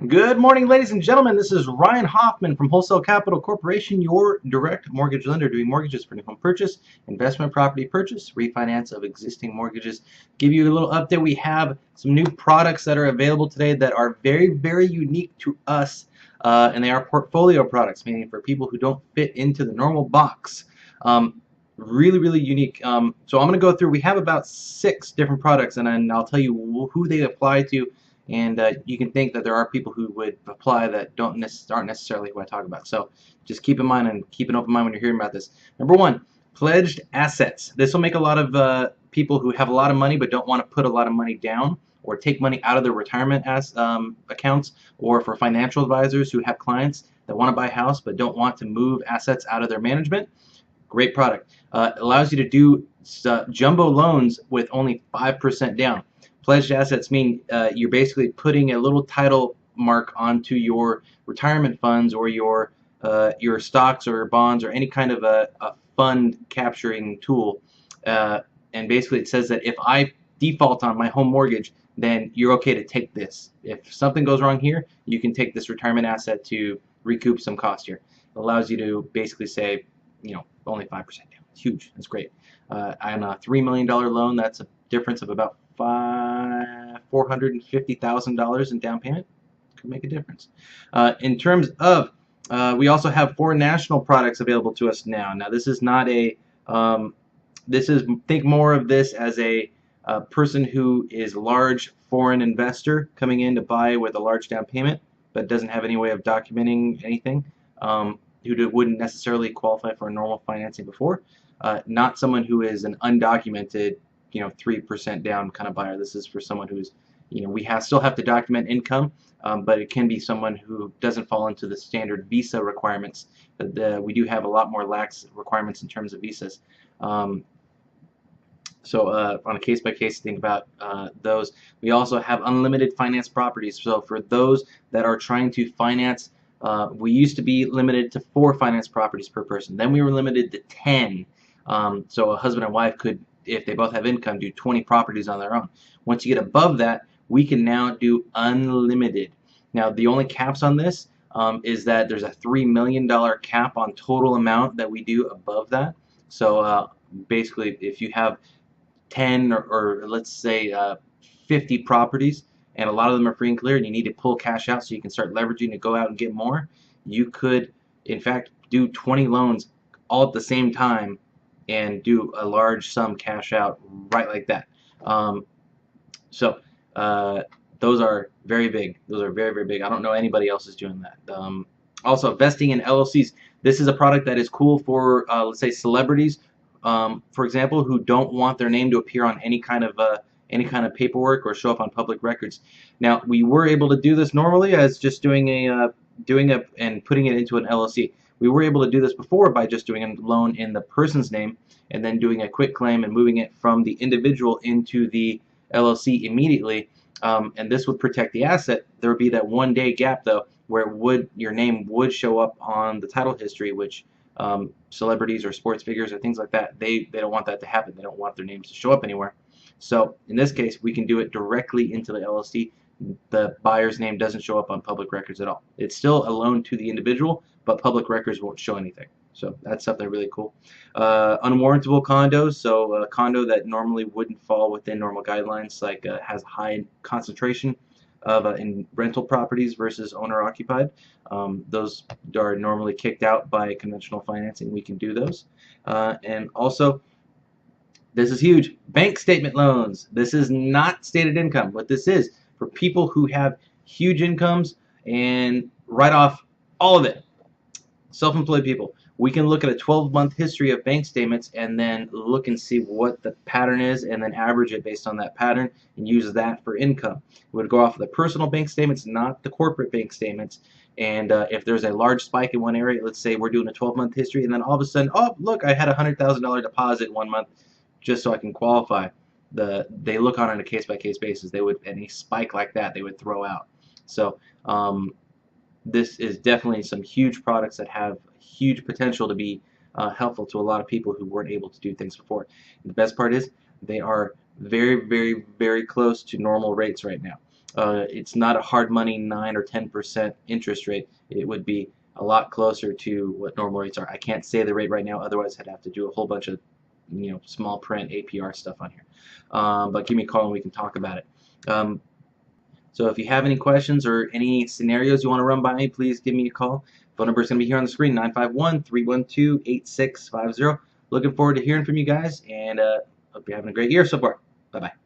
Good morning, ladies and gentlemen. This is Ryan Hoffman from Wholesale Capital Corporation, your direct mortgage lender, doing mortgages for new home purchase, investment property purchase, refinance of existing mortgages. Give you a little update. We have some new products that are available today that are very, very unique to us, and they are portfolio products, meaning for people who don't fit into the normal box. Really, really unique. So I'm going to go through. We have about 6 different products, and then I'll tell you who they apply to. And you can think that there are people who would apply that aren't necessarily who I talk about. So just keep in mind and keep an open mind when you're hearing about this. Number 1, pledged assets. This will make a lot of people who have a lot of money but don't want to put a lot of money down or take money out of their retirement accounts, or for financial advisors who have clients that want to buy a house but don't want to move assets out of their management. Great product. Allows you to do jumbo loans with only 5% down. Pledged assets mean you're basically putting a little title mark onto your retirement funds or your stocks or bonds or any kind of a fund capturing tool. And basically it says that if I default on my home mortgage, then you're okay to take this. If something goes wrong here, you can take this retirement asset to recoup some cost here. It allows you to basically say, only 5% down. It's huge. That's great. On a $3 million loan, that's a difference of about $450,000 in down payment. Could make a difference. In terms of, we also have 4 national products available to us now. Now this is not a, think more of this as a person who is large foreign investor coming in to buy with a large down payment, but doesn't have any way of documenting anything, who wouldn't necessarily qualify for a normal financing before. Not someone who is an undocumented 3% down kind of buyer. This is for someone who's, we still have to document income, but it can be someone who doesn't fall into the standard visa requirements. We do have a lot more lax requirements in terms of visas. So on a case-by-case, think about those. We also have unlimited finance properties. So for those that are trying to finance, we used to be limited to 4 finance properties per person. Then we were limited to 10. So a husband and wife could, if they both have income, do 20 properties on their own. Once you get above that, we can now do unlimited. Now the only caps on this is that there's a $3 million cap on total amount that we do above that. So basically if you have 10 or let's say 50 properties, and a lot of them are free and clear, and you need to pull cash out so you can start leveraging to go out and get more, you could in fact do 20 loans all at the same time and do a large sum cash out right like that. So those are very big. Those are very, very big. I don't know anybody else is doing that. Also, investing in LLCs. This is a product that is cool for, let's say, celebrities, for example, who don't want their name to appear on any kind of paperwork or show up on public records. Now, we were able to do this normally as just doing and putting it into an LLC. We were able to do this before by just doing a loan in the person's name and then doing a quick claim and moving it from the individual into the LLC immediately. And this would protect the asset. There would be that 1-day gap though, where your name would show up on the title history, which celebrities or sports figures or things like that, they don't want that to happen. They don't want their names to show up anywhere. So in this case, we can do it directly into the LLC. The buyer's name doesn't show up on public records at all. It's still a loan to the individual, but public records won't show anything. So that's something really cool. Unwarrantable condos, so a condo that normally wouldn't fall within normal guidelines, like has a high concentration of in rental properties versus owner-occupied. Those are normally kicked out by conventional financing. We can do those. And also, this is huge, bank statement loans. This is not stated income. What this is, for people who have huge incomes and write off all of it. Self-employed people. We can look at a 12-month history of bank statements and then look and see what the pattern is and then average it based on that pattern and use that for income. We would go off of the personal bank statements, not the corporate bank statements. And if there's a large spike in one area, let's say we're doing a 12-month history, and then all of a sudden, oh, look, I had a $100,000 deposit 1 month just so I can qualify. They look on it a case-by-case basis. They would, any spike like that, they would throw out. So this is definitely some huge products that have huge potential to be helpful to a lot of people who weren't able to do things before. And the best part is they are very, very, very close to normal rates right now. it's not a hard money 9 or 10% interest rate. It would be a lot closer to what normal rates are. I can't say the rate right now, otherwise I'd have to do a whole bunch of small print APR stuff on here. But give me a call and we can talk about it. So if you have any questions or any scenarios you want to run by me, please give me a call. Phone number is going to be here on the screen, 951-312-8650. Looking forward to hearing from you guys, and hope you're having a great year so far. Bye-bye.